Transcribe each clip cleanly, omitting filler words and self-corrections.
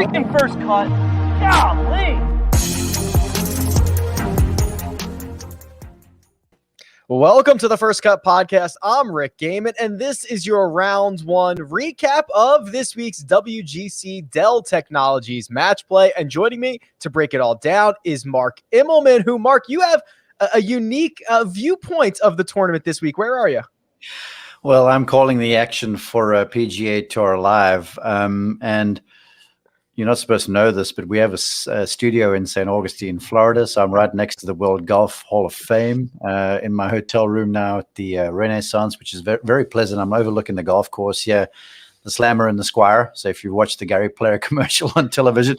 fucking first cut. Golly. Welcome to the First Cut Podcast. I'm Rick Gehman, and this is your round one recap of this week's WGC Dell Technologies match play. And joining me to break it all down is Mark Immelman, who, Mark, you have a unique viewpoint of the tournament this week. Where are you? Well, I'm calling the action for PGA Tour Live, and you're not supposed to know this, but we have a studio in St. Augustine, Florida. So I'm right next to the World Golf Hall of Fame in my hotel room now at the Renaissance, which is very, very pleasant. I'm overlooking the golf course here, the Slammer and the Squire. So if you watch the Gary Player commercial on television.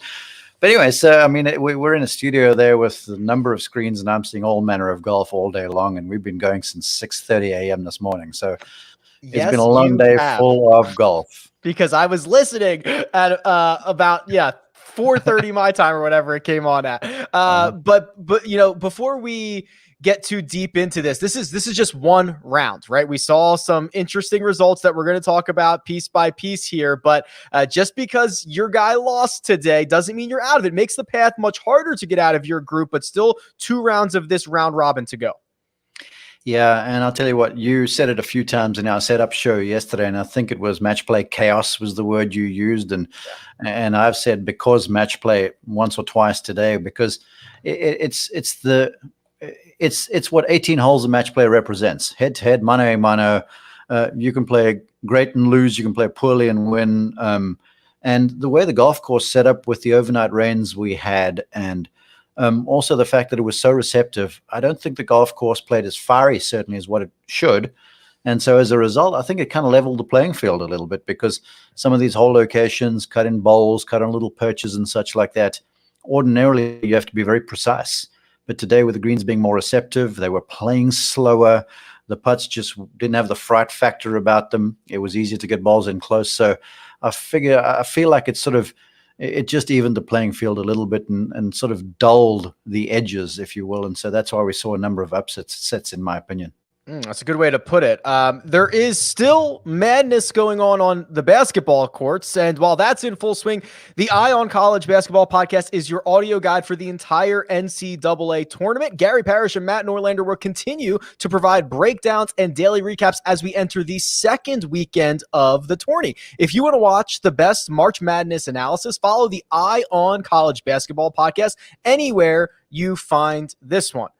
But anyway, so I mean, we're in a studio there with a number of screens, and I'm seeing all manner of golf all day long. And we've been going since 6:30 a.m. this morning. So it's been a long day full of golf. Because I was listening at about 4:30 my time or whatever it came on at. But you know, before we get too deep into this is just one round, right? We saw some interesting results that we're going to talk about piece by piece here. But just because your guy lost today doesn't mean you're out of it. It makes the path much harder to get out of your group, but still 2 rounds of this round robin to go. Yeah, and I'll tell you what, you said it a few times in our setup show yesterday, and I think it was match play chaos was the word you used, and I've said because match play once or twice today, because it's what 18 holes of match play represents. Head to head, mano a mano. You can play great and lose, you can play poorly and win. And the way the golf course set up with the overnight rains we had, and also the fact that it was so receptive, I don't think the golf course played as fiery, certainly, as what it should. And so as a result, I think it kind of leveled the playing field a little bit, because some of these hole locations, cut in bowls, cut on little perches and such like that, ordinarily you have to be very precise. But today, with the greens being more receptive, they were playing slower. The putts just didn't have the fright factor about them. It was easier to get balls in close. So I feel like it just evened the playing field a little bit and sort of dulled the edges, if you will. And so that's why we saw a number of upsets, in my opinion. That's a good way to put it. There is still madness going on the basketball courts. And while that's in full swing, the Eye on College Basketball Podcast is your audio guide for the entire NCAA tournament. Gary Parrish and Matt Norlander will continue to provide breakdowns and daily recaps as we enter the second weekend of the tourney. If you want to watch the best March Madness analysis, follow the Eye on College Basketball Podcast anywhere you find this one.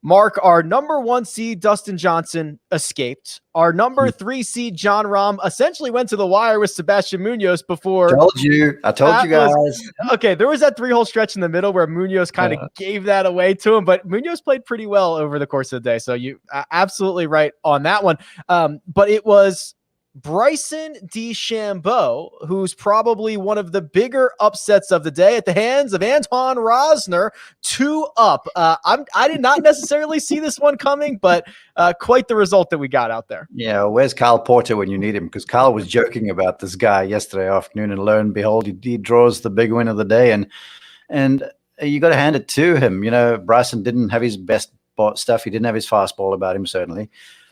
Mark, our number 1 seed, Dustin Johnson, escaped. Our number 3 seed, John Rahm, essentially went to the wire with Sebastian Munoz before. I told you guys. Okay, there was that 3-hole stretch in the middle where Munoz kind of gave that away to him, but Munoz played pretty well over the course of the day. So you absolutely right on that one. But it was Bryson DeChambeau, who's probably one of the bigger upsets of the day at the hands of Anton Rozner, 2 up. I did not necessarily see this one coming, but quite the result that we got out there. Yeah, where's Kyle Poulter when you need him? Because Kyle was joking about this guy yesterday afternoon, and lo and behold, he draws the big win of the day, and you got to hand it to him. You know, Bryson didn't have his best stuff. He didn't have his fastball about him, certainly.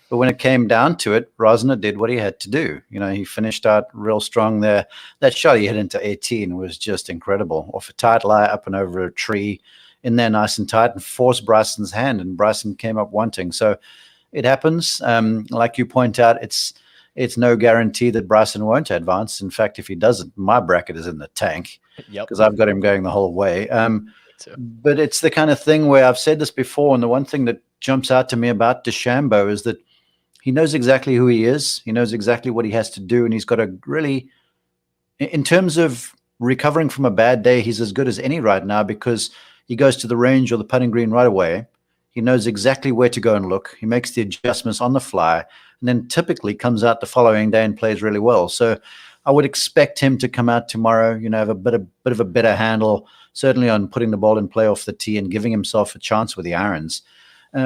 But when it came down to it, Rozner did what he had to do. You know, he finished out real strong there. That shot he hit into 18 was just incredible. Off a tight lie up and over a tree in there nice and tight, and forced Bryson's hand, and Bryson came up wanting. So it happens. Like you point out, it's no guarantee that Bryson won't advance. In fact, if he doesn't, my bracket is in the tank because I've got him going the whole way. But it's the kind of thing where I've said this before, and the one thing that jumps out to me about DeChambeau is that he knows exactly who he is. He knows exactly what he has to do. And he's got a really, in terms of recovering from a bad day, he's as good as any right now, because he goes to the range or the putting green right away. He knows exactly where to go and look. He makes the adjustments on the fly, and then typically comes out the following day and plays really well. So I would expect him to come out tomorrow, you know, have a bit of a better handle, certainly on putting the ball in play off the tee and giving himself a chance with the irons.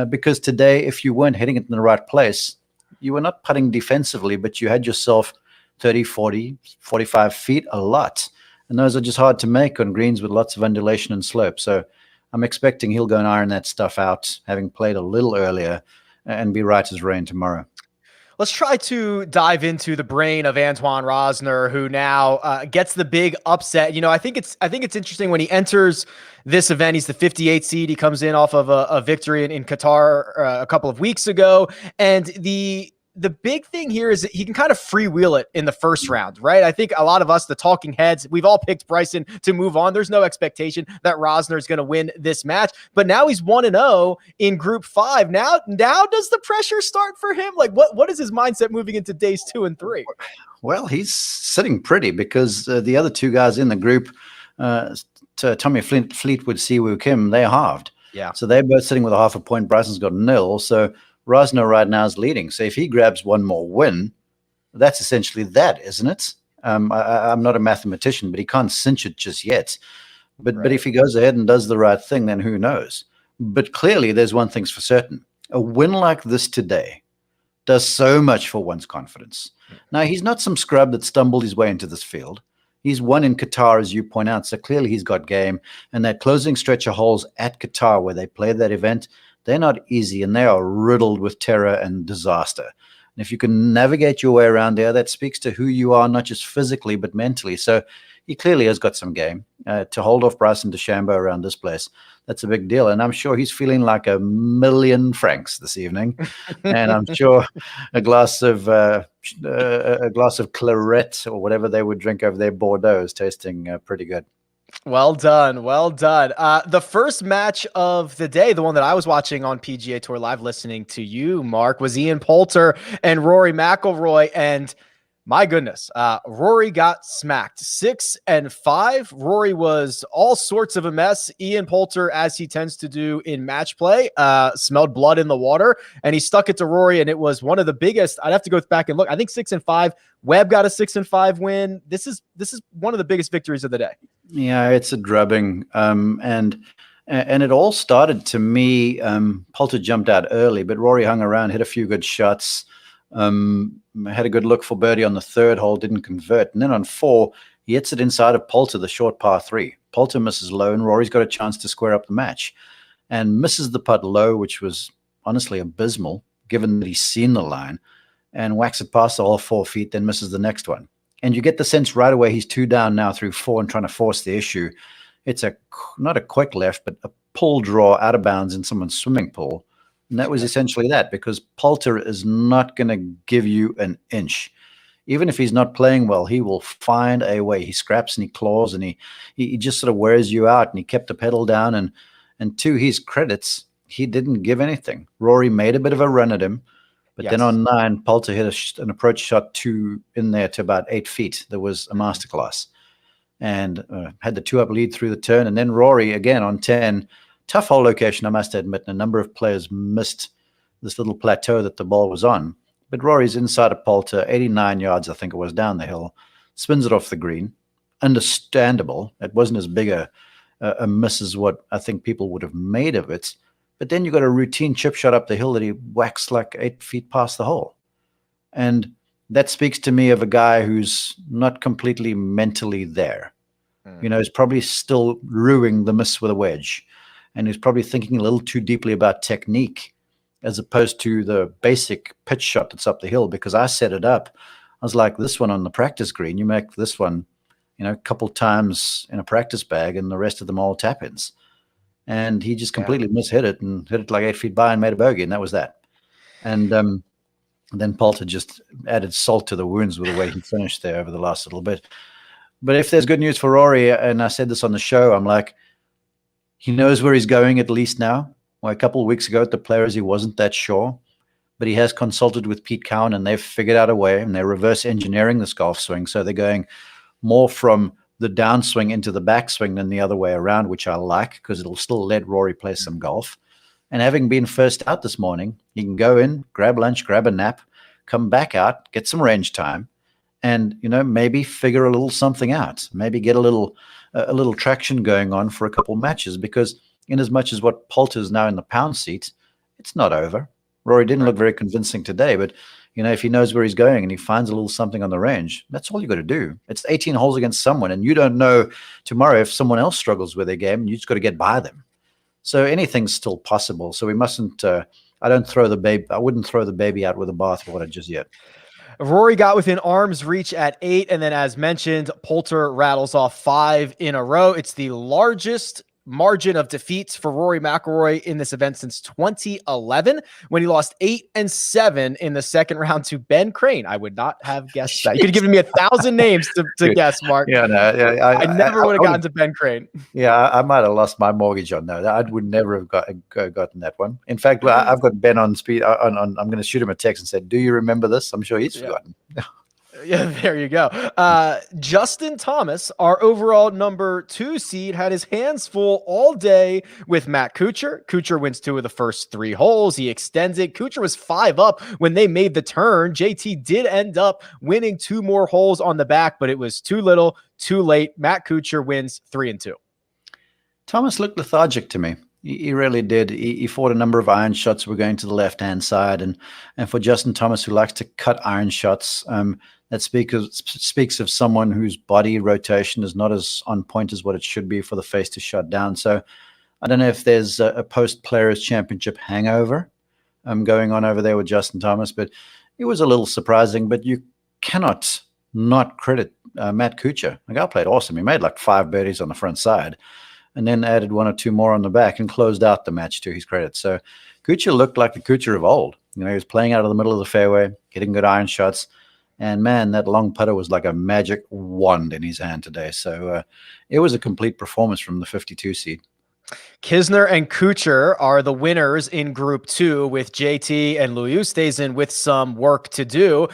Because today, if you weren't hitting it in the right place, you were not putting defensively, but you had yourself 30, 40, 45 feet a lot. And those are just hard to make on greens with lots of undulation and slope. So I'm expecting he'll go and iron that stuff out, having played a little earlier, and be right as rain tomorrow. Let's try to dive into the brain of Antoine Rozner, who now gets the big upset. I think it's interesting when he enters this event. He's the 58 seed. He comes in off of a victory in Qatar a couple of weeks ago, and the big thing here is that he can kind of freewheel it in the first round, right? I think a lot of us, the talking heads, we've all picked Bryson to move on. There's no expectation that Rozner is going to win this match, but now he's 1-0 in Group 5. Now does the pressure start for him? Like, what is his mindset moving into days 2 and 3? Well, he's sitting pretty because the other two guys in the group, Tommy Fleetwood, Siwoo Kim, they halved. Yeah. So they're both sitting with a half a point. Bryson's got 0. So Rozner right now is leading. So if he grabs one more win, that's essentially that, isn't it? I'm not a mathematician, but he can't cinch it just yet. But if he goes ahead and does the right thing, then who knows? But clearly, there's one thing's for certain. A win like this today does so much for one's confidence. Now, he's not some scrub that stumbled his way into this field. He's won in Qatar, as you point out, so clearly he's got game. And that closing stretch of holes at Qatar where they play that event, they're not easy, and they are riddled with terror and disaster. And if you can navigate your way around there, that speaks to who you are, not just physically, but mentally. So he clearly has got some game. To hold off Bryson DeChambeau around this place, that's a big deal. And I'm sure he's feeling like $1,000,000 francs this evening. And I'm sure a glass of claret or whatever they would drink over there, Bordeaux, is tasting pretty good. Well done. Well done. The first match of the day, the one that I was watching on PGA Tour Live, listening to you, Mark, was Ian Poulter and Rory McIlroy. And my goodness, Rory got smacked 6-5. Rory was all sorts of a mess. Ian Poulter, as he tends to do in match play, smelled blood in the water, and he stuck it to Rory. And it was one of the biggest. I'd have to go back and look. I think 6-5. Webb got a 6-5 win. This is one of the biggest victories of the day. Yeah, it's a drubbing. And it all started, to me, Poulter jumped out early, but Rory hung around, hit a few good shots, had a good look for birdie on the third hole, didn't convert. And then on 4, he hits it inside of Poulter, the short par 3. Poulter misses low, and Rory's got a chance to square up the match. And misses the putt low, which was honestly abysmal, given that he's seen the line, and whacks it past all 4 feet, then misses the next one. And you get the sense right away he's 2 down now through 4 and trying to force the issue. It's not a quick left, but a pull draw out of bounds in someone's swimming pool. And that was essentially that, because Poulter is not going to give you an inch. Even if he's not playing well, he will find a way. He scraps and he claws, and he just sort of wears you out, and he kept the pedal down. And to his credits, he didn't give anything. Rory made a bit of a run at him. But then on 9, Poulter hit an approach shot in there to about 8 feet. There was a masterclass, and had the 2-up lead through the turn. And then Rory again on 10, tough hole location, I must admit. And a number of players missed this little plateau that the ball was on. But Rory's inside of Poulter, 89 yards, I think it was, down the hill, spins it off the green. Understandable. It wasn't as big a miss as what I think people would have made of it. But then you got a routine chip shot up the hill that he whacks like 8 feet past the hole. And that speaks to me of a guy who's not completely mentally there. He's probably still ruining the miss with a wedge. And he's probably thinking a little too deeply about technique as opposed to the basic pitch shot that's up the hill. Because I set it up. I was like, this one on the practice green, you make this one, a couple times in a practice bag, and the rest of them all tap-ins. And he just completely mishit it and hit it like 8 feet by and made a bogey, and that was that. And then Poulter just added salt to the wounds with the way he finished there over the last little bit. But if there's good news for Rory, and I said this on the show, I'm like, he knows where he's going at least now. Well, a couple of weeks ago at the Players, he wasn't that sure. But he has consulted with Pete Cowan, and they've figured out a way, and they're reverse engineering this golf swing. So they're going more from the downswing into the backswing than the other way around, which I like, because it'll still let Rory play some golf. And having been first out this morning, he can go in, grab lunch, grab a nap, come back out, get some range time, and maybe figure a little something out. Maybe get a little traction going on for a couple matches, because in as much as what Poulter's now in the pound seat, it's not over. Rory didn't look very convincing today, but if he knows where he's going and he finds a little something on the range, that's all you got to do. It's 18 holes against someone, and you don't know tomorrow if someone else struggles with their game, and you just got to get by them. So anything's still possible. So we mustn't I wouldn't throw the baby out with the bathwater just yet. Rory got within arm's reach at 8. And then, as mentioned, Poulter rattles off 5 in a row. It's the largest margin of defeats for Rory McIlroy in this event since 2011, when he lost 8 and 7 in the second round to Ben Crane. I would not have guessed that. You could have given me 1,000 names to guess, Mark. Yeah, no, yeah, I never would have gotten to Ben Crane. Yeah, I might have lost my mortgage on that. I would never have gotten that one. In fact, I've got Ben on speed. I'm going to shoot him a text and say, "Do you remember this?" I'm sure he's forgotten. Yeah, there you go. Justin Thomas, our overall number 2 seed, had his hands full all day with Matt Kuchar. Kuchar wins 2 of the first 3 holes. He extends it. Kuchar was 5 up when they made the turn. JT did end up winning 2 more holes on the back, but it was too little, too late. Matt Kuchar wins 3 and 2. Thomas looked lethargic to me. He really did. He fought a number of iron shots. We're going to the left-hand side. And for Justin Thomas, who likes to cut iron shots, that speaks of someone whose body rotation is not as on point as what it should be for the face to shut down. So I don't know if there's a post-Players Championship hangover going on over there with Justin Thomas, but it was a little surprising. But you cannot not credit Matt Kuchar. The guy played awesome. He made like 5 birdies on the front side, and then added 1 or 2 more on the back and closed out the match to his credit. So Kuchar looked like the Kuchar of old. He was playing out of the middle of the fairway, getting good iron shots. And man, that long putter was like a magic wand in his hand today. So it was a complete performance from the 52 seed. Kisner and Kuchar are the winners in Group 2, with JT and Louis Oosthuizen with some work to do.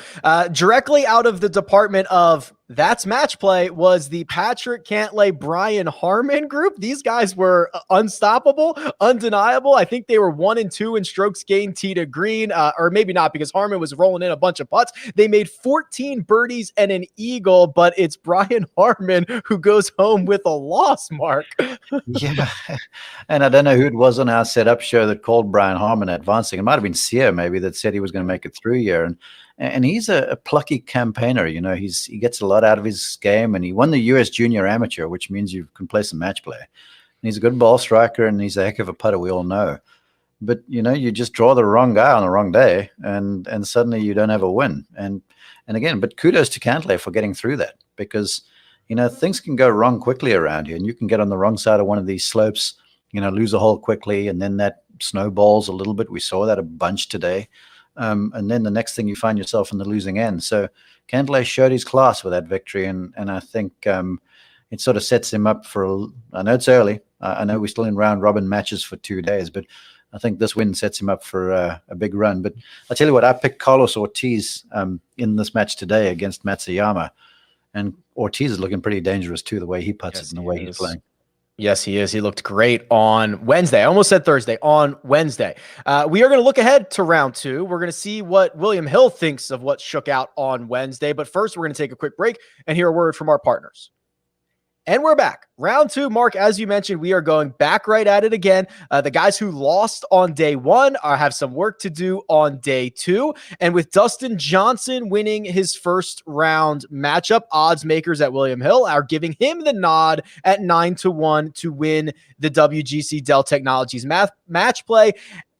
Directly out of the department of that's match play was the Patrick Cantlay, Brian Harmon group. These guys were unstoppable, undeniable. I think they were 1 and 2 in strokes gained tee to green, or maybe not, because Harmon was rolling in a bunch of putts. They made 14 birdies and an eagle, but it's Brian Harmon who goes home with a loss, Mark. Yeah. And I don't know who it was on our setup show that called Brian Harmon advancing. It might have been Sear maybe that said he was going to make it through here. And he's a plucky campaigner. He gets a lot out of his game, and he won the US Junior Amateur, which means you can play some match play. And he's a good ball striker, and he's a heck of a putter, we all know. But, you just draw the wrong guy on the wrong day, and suddenly you don't have a win. And again, but kudos to Cantlay for getting through that, because, things can go wrong quickly around here, and you can get on the wrong side of one of these slopes, lose a hole quickly, and then that snowballs a little bit. We saw that a bunch today. And then the next thing you find yourself in the losing end. So Cantlay showed his class with that victory, and I think it sort of sets him up for I know it's early. I know we're still in round robin matches for 2 days, but I think this win sets him up for a big run. But I tell you what, I picked Carlos Ortiz in this match today against Matsuyama, and Ortiz is looking pretty dangerous too, the way he puts it and the way he's playing. Yes, he is. He looked great on Wednesday. I almost said Thursday. On Wednesday. We are going to look ahead to round 2. We're going to see what William Hill thinks of what shook out on Wednesday. But first, we're going to take a quick break and hear a word from our partners. And we're back. Round 2, Mark, as you mentioned, we are going back right at it again. The guys who lost on day 1 have some work to do on day 2. And with Dustin Johnson winning his first round matchup, odds makers at William Hill are giving him the nod at 9-1 to win the WGC Dell Technologies match play.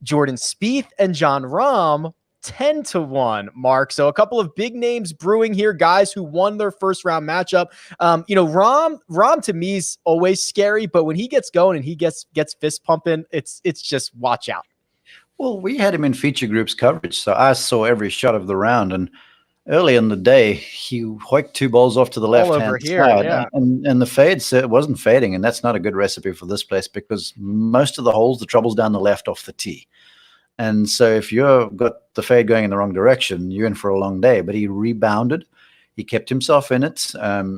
Jordan Spieth and Jon Rahm 10-1, Mark. So a couple of big names brewing here, guys who won their first round matchup. Rahm to me is always scary, but when he gets going and he gets fist pumping, it's just watch out. Well, we had him in feature groups coverage, so I saw every shot of the round. And early in the day, he hoiked 2 balls off to the left-hand side, yeah. and the fade wasn't fading, and that's not a good recipe for this place, because most of the holes, the trouble's down the left off the tee. And so if you've got the fade going in the wrong direction, you're in for a long day. But he rebounded. He kept himself in it.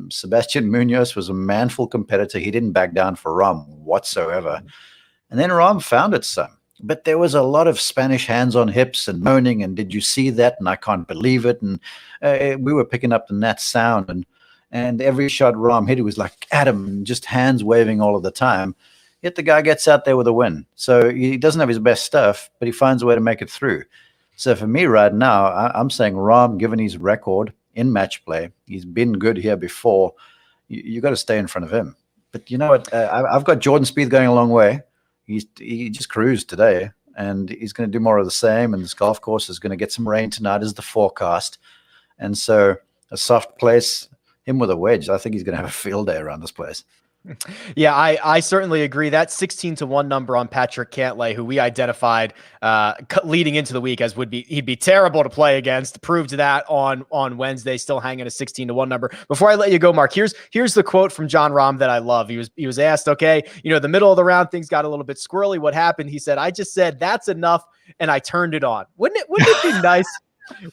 Sebastian Munoz was a manful competitor. He didn't back down for Rahm whatsoever. And then Rahm found it some. But there was a lot of Spanish hands on hips and moaning, and did you see that? And I can't believe it. And we were picking up the net sound. And every shot Rahm hit, it was like Adam, just hands waving all of the time. Yet the guy gets out there with a win. So he doesn't have his best stuff, but he finds a way to make it through. So for me right now, I'm saying Rahm, given his record in match play, he's been good here before, you got to stay in front of him. But you know what? I've got Jordan Spieth going a long way. He just cruised today. and he's going to do more of the same. And this golf course is going to get some rain tonight, is the forecast. And so a soft place, him with a wedge, I think he's going to have a field day around this place. Yeah, I certainly agree. That 16-1 number on Patrick Cantlay, who we identified leading into the week as he'd be terrible to play against, proved that on Wednesday, still hanging a 16-1 number. Before I let you go, Mark, here's the quote from John Rahm that I love. He was asked, okay, the middle of the round, things got a little bit squirrely. What happened? He said, I just said, that's enough, and I turned it on. Wouldn't it be nice?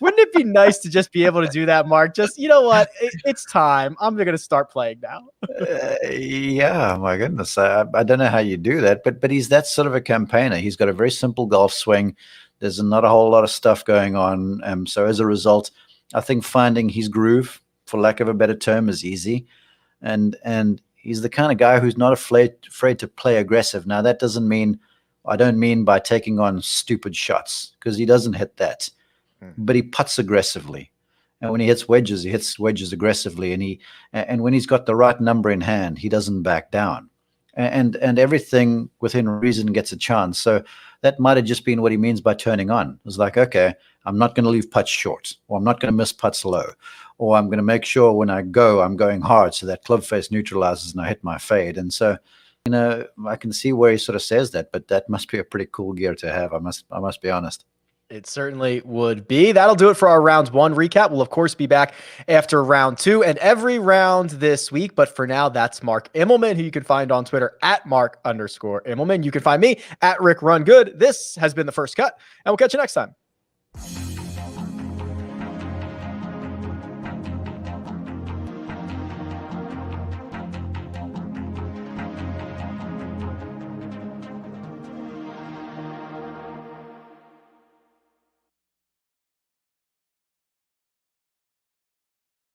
Wouldn't it be nice to just be able to do that, Mark? Just, you know what? It's time. I'm going to start playing now. Yeah, my goodness. I don't know how you do that, but he's that sort of a campaigner. He's got a very simple golf swing. There's not a whole lot of stuff going on. So as a result, I think finding his groove, for lack of a better term, is easy. And he's the kind of guy who's not afraid to play aggressive. Now, that doesn't mean, I don't mean by taking on stupid shots, because he doesn't hit that. But he putts aggressively, and when he hits wedges aggressively, and when he's got the right number in hand, he doesn't back down, and everything within reason gets a chance. So that might have just been what he means by turning on. It's like, okay, I'm not going to leave putts short, or I'm not going to miss putts low, or I'm going to make sure when I go, I'm going hard so that club face neutralizes and I hit my fade. And so, I can see where he sort of says that, but that must be a pretty cool gear to have. I must be honest. It certainly would be. That'll do it for our round 1 recap. We'll, of course, be back after round 2 and every round this week. But for now, that's Mark Immelman, who you can find on Twitter at Mark_Immelman. You can find me at Rick Run Good. This has been The First Cut, and we'll catch you next time.